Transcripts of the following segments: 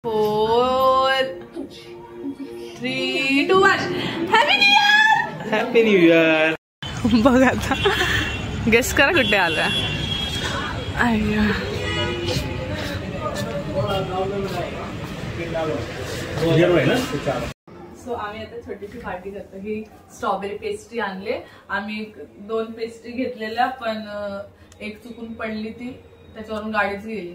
4, 3, 2, 1. Happy new year. Happy new year. बघ आता guess करा कुठे आला. सो आम्ही आता छोटीशी पार्टी करतो. ही स्ट्रॉबेरी पेस्ट्री आणले आम्ही. 2 पेस्ट्री घेतलेल्या पण एक चुकून पडली ती, त्याच्यावरून गाडीच गेली.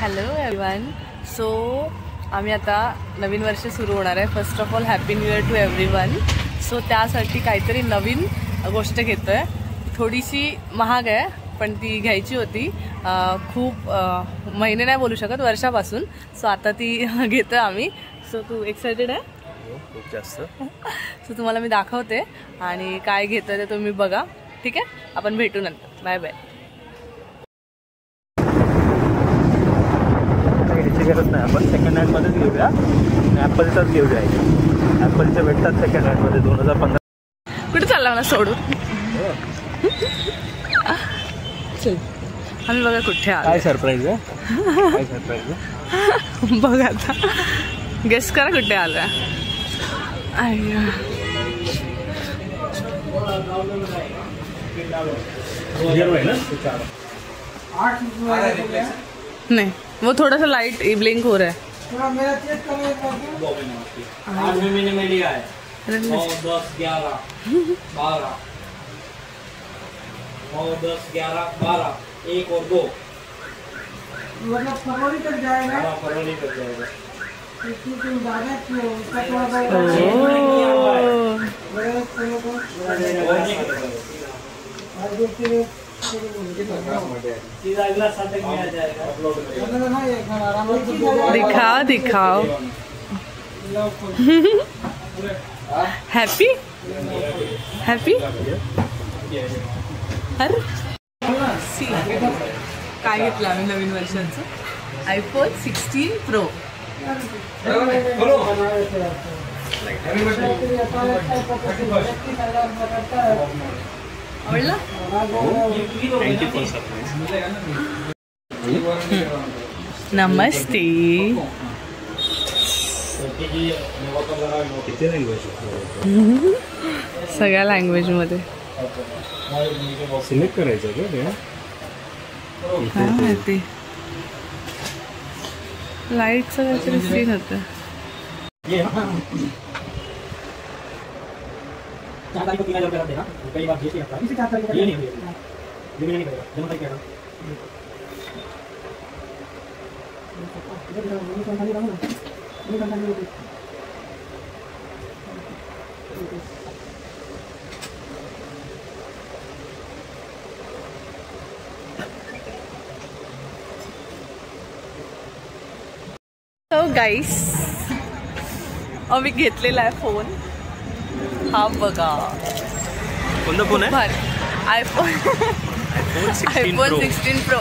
Hello everyone. सो आम्ही आता नवीन वर्ष सुरू होणार आहे. First of all happy new year to everyone. So त्यासाठी काहीतरी नवीन गोष्ट घेतोय. थोडीशी महाग आहे पण ती घ्यायची होती. खूप महिने नाही बोलू शकत, वर्षापासून. सो आता ती घेतोय आम्ही. सो तू एक्सायटेड आहे? खूप जास्त. सो तुम्हाला मी दाखवते आणि काय घेतोय ते तुम्ही बघा. ठीक आहे, आपण भेटू नंतर. Bye bye. गरज नाही, आपण सेकंड हँड मध्येच घेऊया. ॲपलचाच घेऊया. ॲपलच्या भेटतात सेकंड हँड मध्ये 2015. कुठे चालला मला सोडून? चल आम्ही बघा कुठे आलो. काय सरप्राईज आहे? काय सरप्राईज आहे? बघ आता गेस करा कुठे आलोय. नहीं, वो थोड़ा सा लाइट ब्लिंक हो रहा है. मेरा चेक करो. 8 महीने में लिया है. 9, 10, 11, 12, 9, 10, 11, 12, 1 और 2. मतलब फरवरी तक जाएगा. हाँ, फरवरी तक जाएगा. दिखाओ दिखाओ. Happy happy. अरे काय घेतलं आम्ही नवीन वर्षाचं? iPhone 16 Pro. आवडला? नमस्ते. सगळ्या लँग्वेज मध्ये सिलेक्ट करायचं काय माहिती. लाईटचं काहीतरी सीन होतं. सो गाईस आम्ही घेतलेला आहे फोन. हा बघा कोणता फोन आहे? IPhone 16 Pro.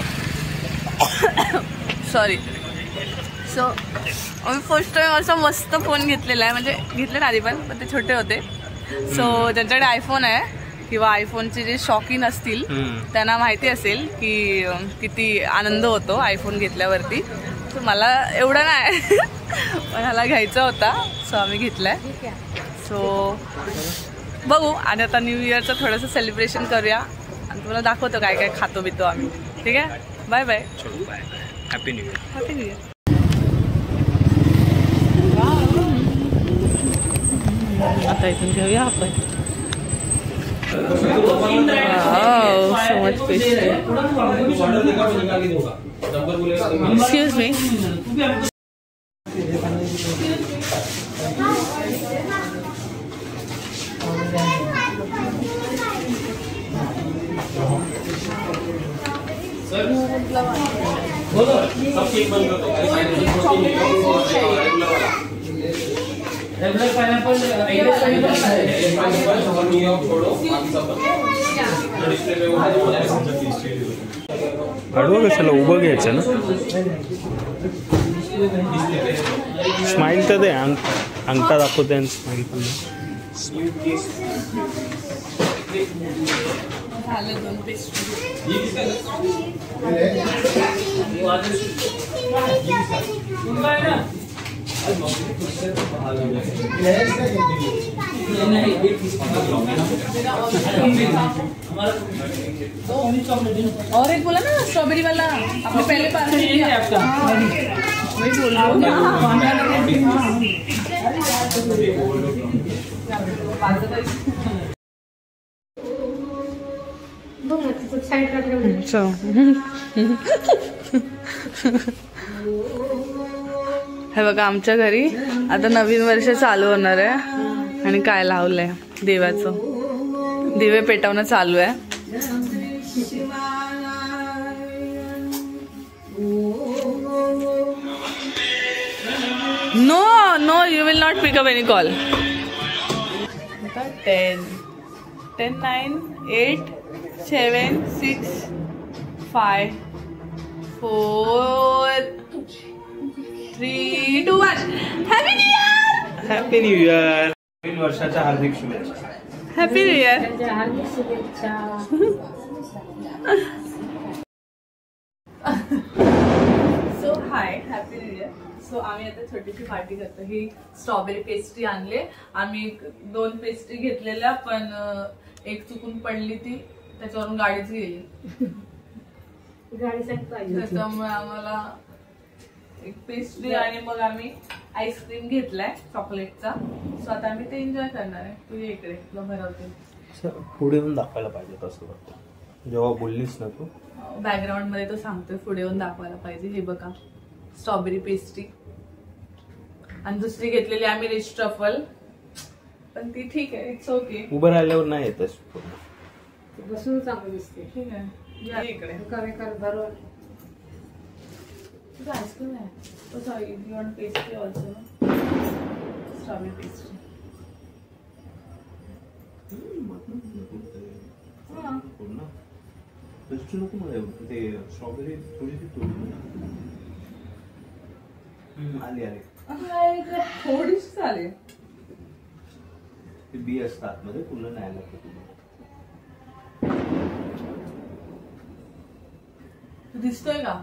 सॉरी. सो आम्ही फर्स्ट टाइम असा मस्त फोन घेतलेला आहे. म्हणजे घेतले ना आधी पण ते छोटे होते. सो ज्यांच्याकडे आयफोन आहे किंवा आयफोनचे जे शौकीन असतील त्यांना माहिती असेल की किती आनंद होतो आयफोन घेतल्यावरती. सो मला एवढा नाही पण ह्याला घ्यायचा होता. सो आम्ही घेतलाय. सो बघू. आणि आता न्यू इयरचं थोडंसं सेलिब्रेशन करूया आणि तुम्हाला दाखवतो काय काय खातो बितो आम्ही. ठीक आहे, bye bye. Happy new year. Happy new year. आता इथून घेऊया आपण. So much pastry. Excuse me. आडवं कशाला, उभं घ्यायचं ना. स्माइल तर दे. अंगठा दाखवते. स्माइल पण झाले 2 पेस्ट्री. और एक बोला ना स्ट्रॉबेरी वाला आपने पहले पार्सल किया आपका. वही बोल रहा हूँ. हे बघा आमच्या घरी आता नवीन वर्ष चालू होणार आहे आणि काय लावलंय देवाचं. दिवे पेटवणं चालू आहे. No no you will not pick up any call. 10 9 8 7 6 5 4 3 2 1. Happy new year. Happy new year. नवीन वर्षाच्या हार्दिक शुभेच्छा. Happy new year. So hi happy new year. So आम्ही आता छोटीशी पार्टी करतो. ही स्ट्रॉबेरी पेस्ट्री आणले आम्ही. 2 पेस्ट्री घेतलेल्या पण एक चुकून पडली ती त्याच्यावरून गाडीच गेली. त्याच्यामुळे आम्हाला एक पेस्ट्री आणि मग आम्ही आईस्क्रीम घेतलाय चॉकलेटचा. सो आता आम्ही ते एन्जॉय करणार आहे. तू इकडे तुला भरवते. पुढे येऊन दाखवायला पाहिजे तसं वाटतं जेव्हा बोललीस ना तू. बॅकग्राऊंड मध्ये तो सांगतोय पुढे येऊन दाखवायला पाहिजे. हे बघा स्ट्रॉबेरी पेस्ट्री. आणि दुसरी घेतलेली आम्ही रिच ट्रफल पण ती ठीक आहे. It's okay. उभं राहिल्यावर नाही येत बसून चांगलं दिसते. ठीक आहे या इकडे. बरोबर. तुझं आईस्क्रीम आहे. तो sorry you want pastry also. Strawberry pastry. नको मला ते स्ट्रॉबेरी थोडीशी तोडली. आली थोडीशी चालेल. ते बी असतात मध्ये पूर्ण नाही आलं. तू दिसतोय का.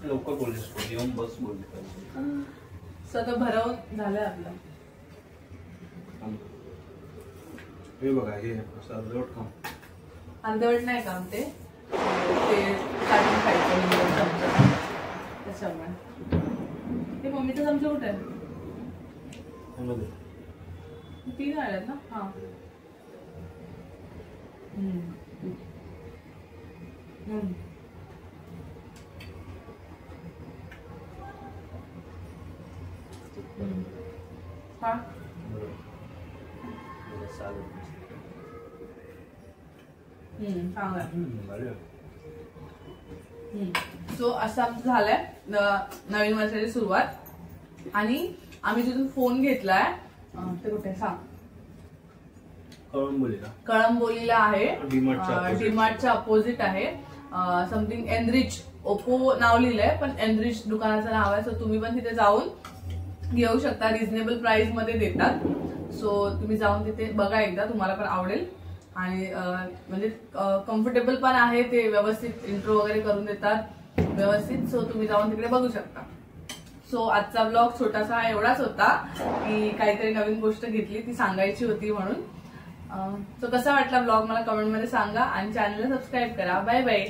लवकर बोललीस येऊन बस बोलली. स्वतः भरवून झालंय आपलं. हे बघा हे असं अर्धवट काम. अर्धवट नाही काम ते काढून खायचं त्याच्यामुळे. ते मम्मीचं चमचा कुठे आहे. 3 आल्यात ना. हा हा चांगला. सो असं आमचं झालंय नवीन वर्षाची सुरुवात. आणि आम्ही जिथून फोन घेतलाय ते कुठे सांग. कळंबोलीला आहे. डीमार्टच्या अपोजिट आहे. Something enrich. ओप्पो नाव लिहिलंय पण एनरिच दुकानाचं नाव आहे. सो तुम्ही पण तिथे जाऊन घेऊ शकता. रिझनेबल प्राइस मध्ये देतात. सो तुम्ही जाऊन तिथे बघा एकदा. तुम्हाला पण आवडेल. आणि म्हणजे कम्फर्टेबल पण आहे. ते व्यवस्थित इंट्रो वगैरे करून देतात व्यवस्थित. सो तुम्ही जाऊन तिकडे बघू शकता. सो आजचा ब्लॉग छोटासा एवढाच होता की काहीतरी नवीन गोष्ट घेतली ती सांगायची होती म्हणून. सो कसा वाटला ब्लॉग मला कमेंटमध्ये सांगा आणि चॅनलला सबस्क्राईब करा. Bye bye.